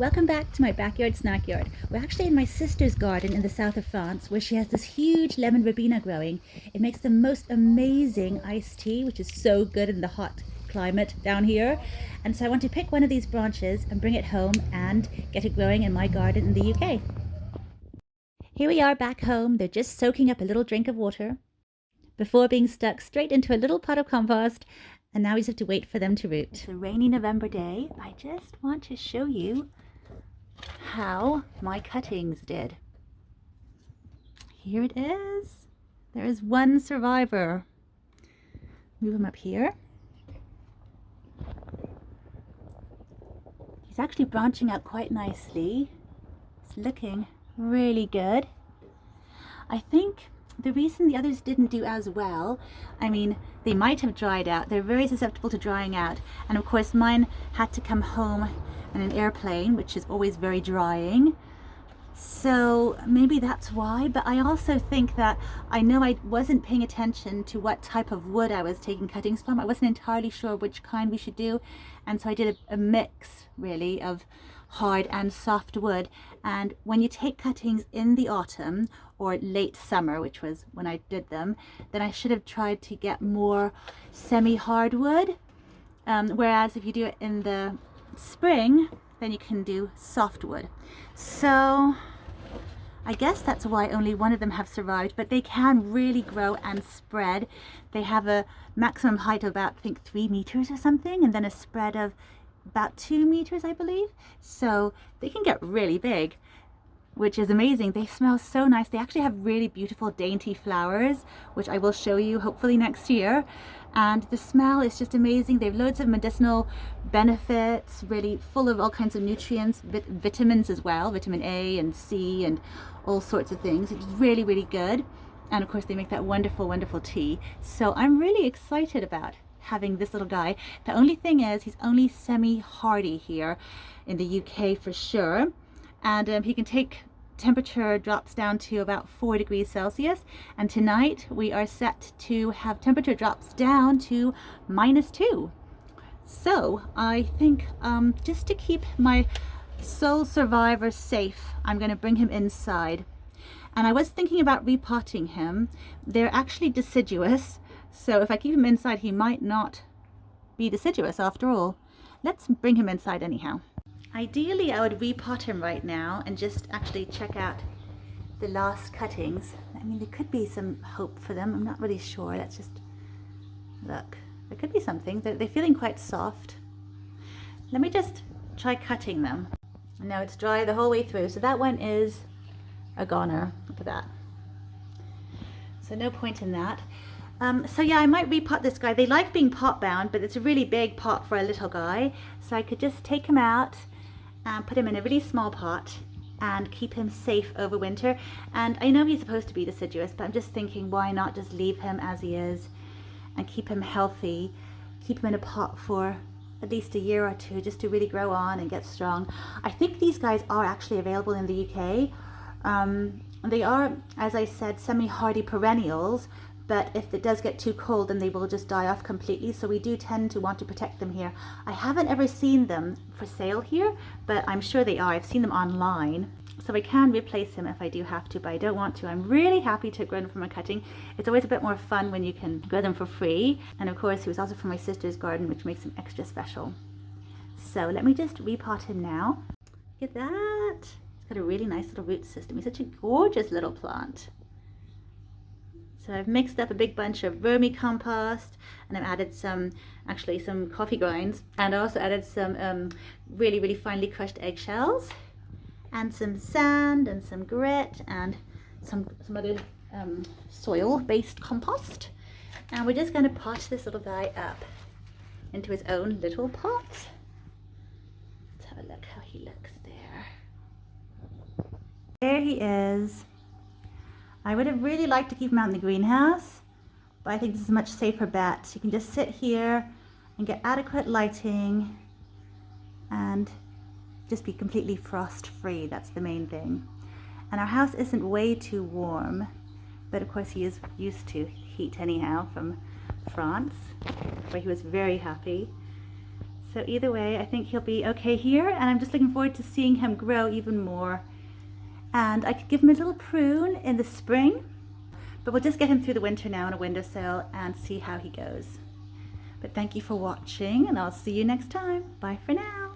Welcome back to my backyard snack yard. We're actually in my sister's garden in the south of France where she has this huge lemon verbena growing. It makes the most amazing iced tea, which is so good in the hot climate down here. And so I want to pick one of these branches and bring it home and get it growing in my garden in the UK. Here we are back home. They're just soaking up a little drink of water before being stuck straight into a little pot of compost. And now we just have to wait for them to root. It's a rainy November day. I just want to show you how my cuttings did. Here it is. There is one survivor. Move him up here. He's actually branching out quite nicely. It's looking really good. I think the reason the others didn't do as well, I mean, they might have dried out. They're very susceptible to drying out. And of course mine had to come home in an airplane, which is always very drying. So maybe that's why, but I also think that I know I wasn't paying attention to what type of wood I was taking cuttings from. I wasn't entirely sure which kind we should do. And so I did a mix really of hard and soft wood. And when you take cuttings in the autumn or late summer, which was when I did them, then I should have tried to get more semi-hard wood. Whereas if you do it in the spring, then you can do softwood. So I guess that's why only one of them have survived, but they can really grow and spread. They have a maximum height of about, I think, 3 meters or something, and then a spread of about 2 meters, I believe. So they can get really big, which is amazing. They smell so nice. They actually have really beautiful dainty flowers, which I will show you hopefully next year. And the smell is just amazing. They have loads of medicinal benefits, really full of all kinds of nutrients, vitamins as well, vitamin A and C and all sorts of things. It's really, really good. And of course they make that wonderful, wonderful tea. So I'm really excited about having this little guy. The only thing is he's only semi-hardy here in the UK for sure. And he can take temperature drops down to about 4 degrees Celsius, and tonight we are set to have temperature drops down to -2. So I think just to keep my sole survivor safe, I'm going to bring him inside. And I was thinking about repotting him. They're actually deciduous, so if I keep him inside he might not be deciduous after all. Let's bring him inside anyhow. Ideally, I would repot him right now and just actually check out the last cuttings. I mean, there could be some hope for them. I'm not really sure. Let's just look. There could be something. They're feeling quite soft. Let me just try cutting them. Now it's dry the whole way through. So that one is a goner. Look at that. So no point in that. So yeah, I might repot this guy. They like being pot bound, but it's a really big pot for a little guy. So I could just take him out and put him in a really small pot and keep him safe over winter. And I know he's supposed to be deciduous, but I'm just thinking, why not just leave him as he is and keep him healthy, keep him in a pot for at least a year or two just to really grow on and get strong. I think these guys are actually available in the UK. They are, as I said, semi-hardy perennials, but if it does get too cold, then they will just die off completely. So we do tend to want to protect them here. I haven't ever seen them for sale here, but I'm sure they are. I've seen them online. So I can replace him if I do have to, but I don't want to. I'm really happy to grow them from a cutting. It's always a bit more fun when you can grow them for free. And of course, he was also from my sister's garden, which makes him extra special. So let me just repot him now. Look at that. He's got a really nice little root system. He's such a gorgeous little plant. So I've mixed up a big bunch of vermicompost, and I've added some coffee grinds, and I also added some really, really finely crushed eggshells, and some sand and some grit and some other soil-based compost. And we're just going to pot this little guy up into his own little pot. Let's have a look how he looks there. There he is. I would have really liked to keep him out in the greenhouse, but I think this is a much safer bet. You can just sit here and get adequate lighting and just be completely frost free. That's the main thing. And our house isn't way too warm, but of course he is used to heat anyhow from France, where he was very happy. So either way, I think he'll be okay here, and I'm just looking forward to seeing him grow even more. And I could give him a little prune in the spring, but we'll just get him through the winter now on a windowsill and see how he goes. But thank you for watching, and I'll see you next time. Bye for now.